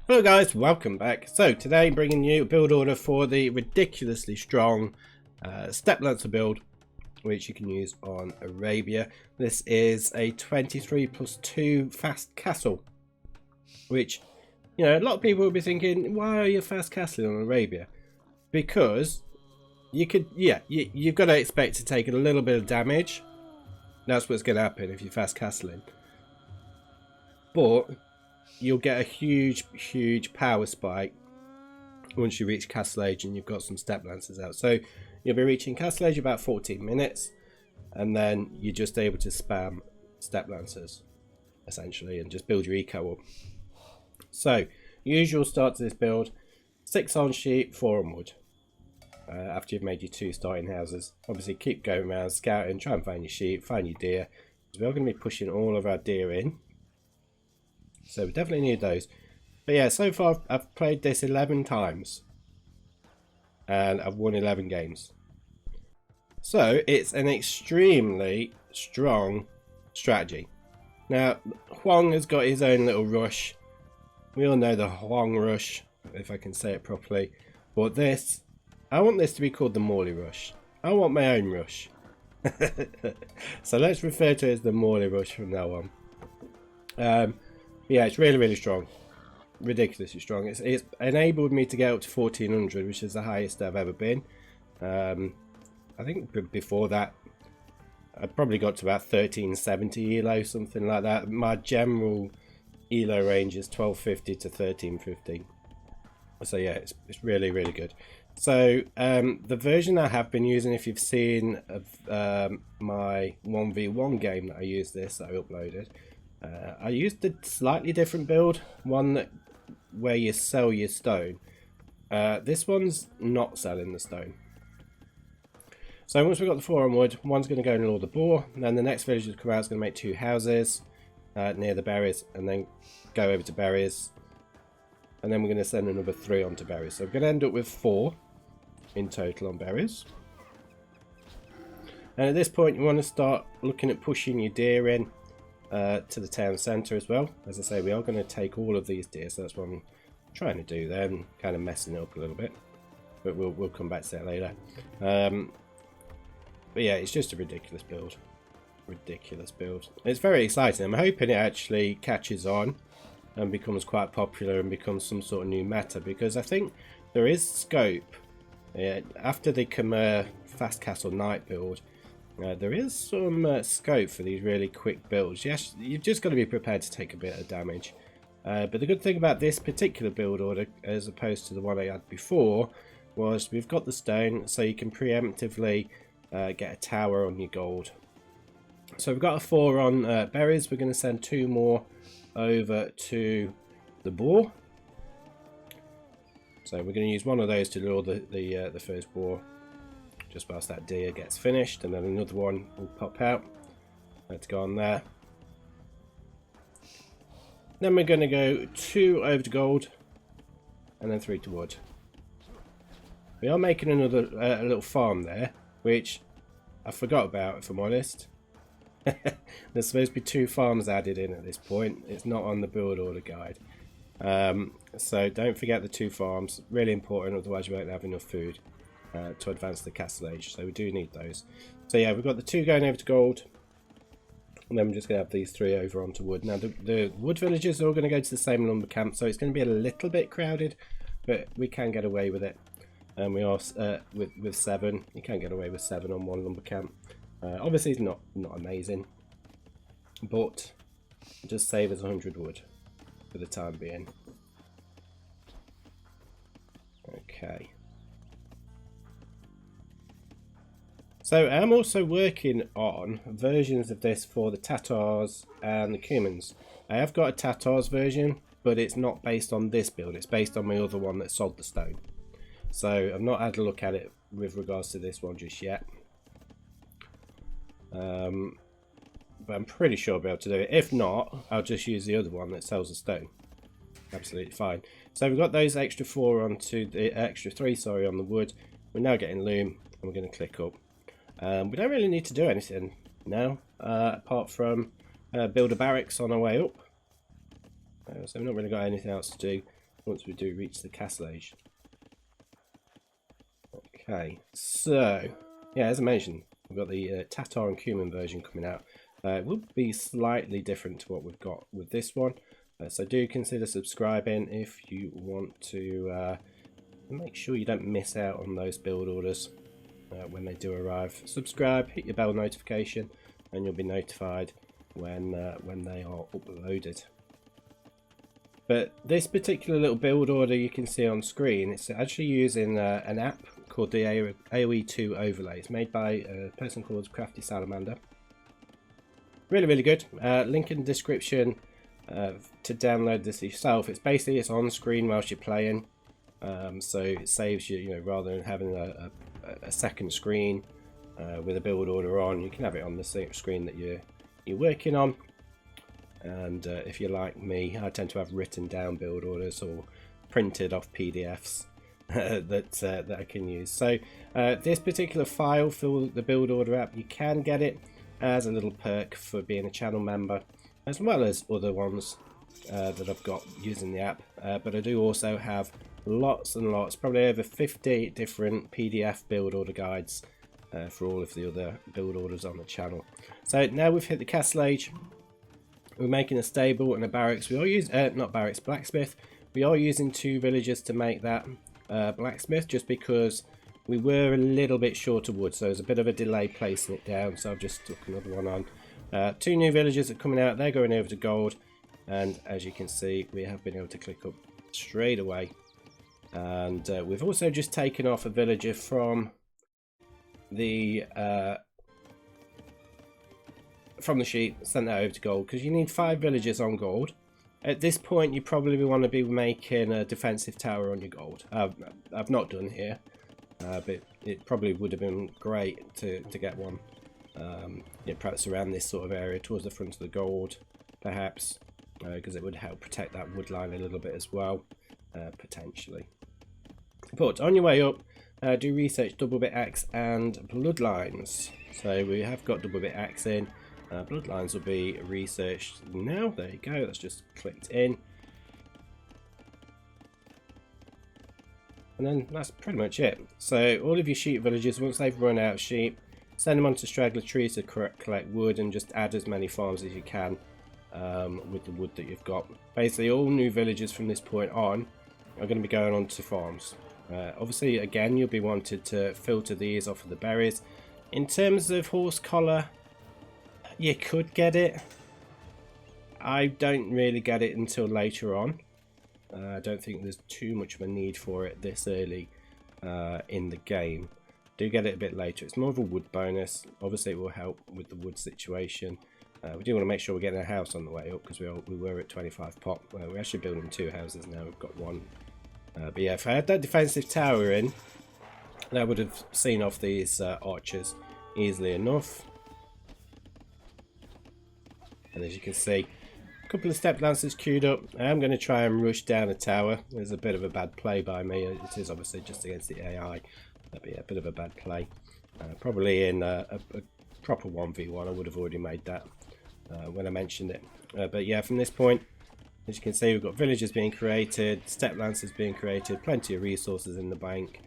Hello guys, welcome back. So today I'm bringing you a build order for the ridiculously strong Step Lancer build, which you can use on Arabia. This is a 23+2 fast castle, which, you know, a lot of people will be thinking, why are you fast castling on Arabia? Because you could, you've got to expect to take a little bit of damage. That's what's going to happen if you're fast castling. But you'll get a huge power spike once you reach Castle Age and you've got some Step Lancers out. So you'll be reaching Castle Age about 14 minutes, and then you're just able to spam Step Lancers essentially and just build your eco up. So usual start to this build: 6 on sheep, 4 on wood. After you've made your 2 starting houses, obviously keep going around scouting, try and find your sheep, find your deer. We're going to be pushing all of our deer in, so we definitely need those. But yeah, so far I've played this 11 times and I've won 11 games. So it's an extremely strong strategy. Now, Huang has got his own little rush. We all know the Huang rush, if I can say it properly. But this, I want this to be called the Morley rush. I want my own rush. So let's refer to it as the Morley rush from now on. Yeah, it's really strong. Ridiculously strong. It's enabled me to get up to 1400, which is the highest I've ever been. I think before that I probably got to about 1370 elo, something like that. My general elo range is 1250 to 1350. So yeah, it's really good. So the version I have been using, if you've seen my 1v1 game that I used this, that I uploaded, I used a slightly different build, one where you sell your stone. This one's not selling the stone. So once we've got the 4 on wood, one's going to go and lure the boar, and then the next villager to come out is going to make 2 houses near the berries, and then go over to berries, and then we're going to send another 3 onto berries. So we're going to end up with 4 in total on berries. And at this point you want to start looking at pushing your deer in to the town centre as well. As I say, we are going to take all of these deer, so that's what I'm trying to do there, and kind of messing it up a little bit, but we'll come back to that later. But yeah, it's just a ridiculous build. It's very exciting. I'm hoping it actually catches on and becomes quite popular and becomes some sort of new meta, because I think there is scope after the Khmer Fast Castle Knight build. There is some scope for these really quick builds. Yes, you've just got to be prepared to take a bit of damage. But the good thing about this particular build order, as opposed to the one I had before, was we've got the stone, so you can preemptively get a tower on your gold. So we've got a 4 on berries. We're going to send 2 more over to the boar. So we're going to use one of those to lure the first boar, just whilst that deer gets finished, and then another one will pop out. Let's go on there. Then we're going to go 2 over to gold, and then 3 to wood. We are making another a little farm there, which I forgot about, if I'm honest. There's supposed to be 2 farms added in at this point. It's not on the build order guide. So don't forget the 2 farms. Really important, otherwise you won't have enough food to advance the Castle Age. So we do need those. So yeah, we've got the 2 going over to gold, and then we're just going to have these 3 over onto wood. Now the wood villagers are all going to go to the same lumber camp, so it's going to be a little bit crowded, but we can get away with it. And we are with 7. You can get away with 7 on one lumber camp. Obviously it's not amazing, but just save us 100 wood for the time being. Okay. So I'm also working on versions of this for the Tatars and the Cumans. I have got a Tatars version, but it's not based on this build. It's based on my other one that sold the stone. So I've not had a look at it with regards to this one just yet. But I'm pretty sure I'll be able to do it. If not, I'll just use the other one that sells the stone. Absolutely fine. So we've got those extra 4 onto the extra 3, sorry, on the wood. We're now getting loom, and we're going to click up. We don't really need to do anything now, apart from build a barracks on our way up. So we've not really got anything else to do. once we do reach the castle age. Okay, so yeah, as I mentioned, we've got the Tatar and Cumin version coming out. It will be slightly different to what we've got with this one, so do consider subscribing if you want to make sure you don't miss out on those build orders when they do arrive. Subscribe, hit your bell notification, and you'll be notified when they are uploaded. But this particular little build order you can see on screen, it's actually using an app called the AoE 2 overlay. It's made by a person called Crafty Salamander. Really good. Link in the description to download this yourself. It's basically on screen whilst you're playing, so it saves you, rather than having a second screen with a build order on, you can have it on the same screen that you're working on. And if you're like me, I tend to have written down build orders or printed off PDFs that I can use. So this particular file for the build order app, you can get it as a little perk for being a channel member, as well as other ones that I've got using the app. But I do also have lots and lots, probably over 50 different PDF build order guides for all of the other build orders on the channel. So now we've hit the castle age. We're making a stable and a barracks. We are using not barracks, blacksmith. We are using 2 villagers to make that blacksmith, just because we were a little bit short of wood, so there's a bit of a delay placing it down. So I've just stuck another one on. 2 new villagers are coming out. They're going over to gold, and as you can see, we have been able to click up straight away. And we've also just taken off a villager from the sheep, sent that over to gold, because you need 5 villagers on gold. At this point you probably want to be making a defensive tower on your gold. I've not done here, but it probably would have been great to get one, perhaps around this sort of area towards the front of the gold, perhaps, because it would help protect that wood line a little bit as well, potentially. But on your way up, do research Double Bit Axe and Bloodlines. So we have got Double Bit Axe in. Bloodlines will be researched now. There you go, that's just clicked in. And then that's pretty much it. So all of your sheep villages, once they've run out of sheep, send them onto straggler trees to collect wood, and just add as many farms as you can with the wood that you've got. Basically all new villagers from this point on are going to be going on to farms. Obviously again you'll be wanted to filter these off of the berries. In terms of horse collar, you could get it. I don't really get it until later on. I don't think there's too much of a need for it this early in the game. Do get it a bit later. It's more of a wood bonus. Obviously it will help with the wood situation. We do want to make sure we're getting a house on the way up, because we were at 25 pop. We're actually building 2 houses now. We've got 1. But yeah, if I had that defensive tower in, that would have seen off these archers easily enough. And as you can see, a couple of step lancers queued up. I am going to try and rush down a tower. There's a bit of a bad play by me. It is obviously just against the AI. That'd be a bit of a bad play. Probably in a proper 1v1 I would have already made that when I mentioned it. But yeah, from this point, as you can see, we've got villagers being created, step lancers being created, plenty of resources in the bank,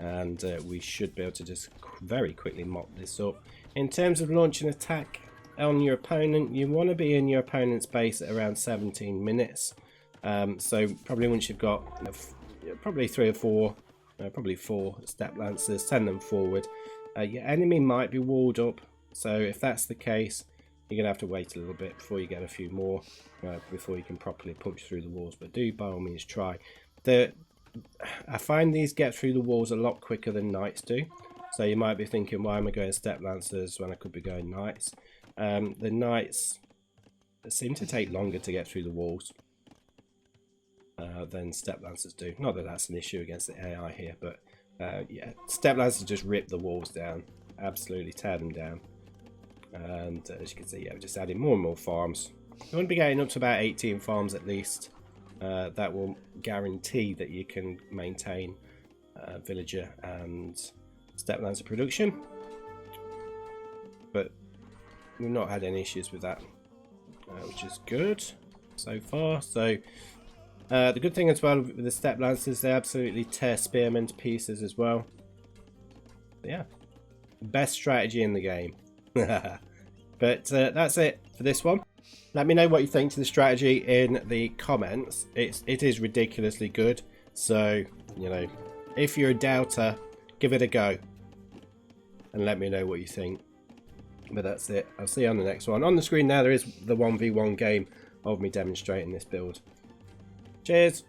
and we should be able to just very quickly mop this up. In terms of launch an attack on your opponent, you want to be in your opponent's base at around 17 minutes. So probably once you've got probably 3 or 4, probably 4 step lancers, send them forward. Your enemy might be walled up, so if that's the case, you're going to have to wait a little bit before you get a few more, before you can properly punch through the walls. But do by all means try. I find these get through the walls a lot quicker than knights do. So you might be thinking, why am I going step lancers when I could be going knights? The knights seem to take longer to get through the walls than step lancers do. Not that that's an issue against the AI here, but yeah, step lancers just rip the walls down, absolutely tear them down. And as you can see, yeah, we're just adding more and more farms. You want to be getting up to about 18 farms at least. That will guarantee that you can maintain villager and step lancer production. But we've not had any issues with that, which is good so far. So The good thing as well with the Steppe Lancers, they absolutely tear Spearmen to pieces as well. But yeah, best strategy in the game. But that's it for this one. Let me know what you think to the strategy in the comments. It is ridiculously good. So, you know, if you're a doubter, give it a go. And let me know what you think. But that's it. I'll see you on the next one. On the screen now there is the 1v1 game of me demonstrating this build. Cheers!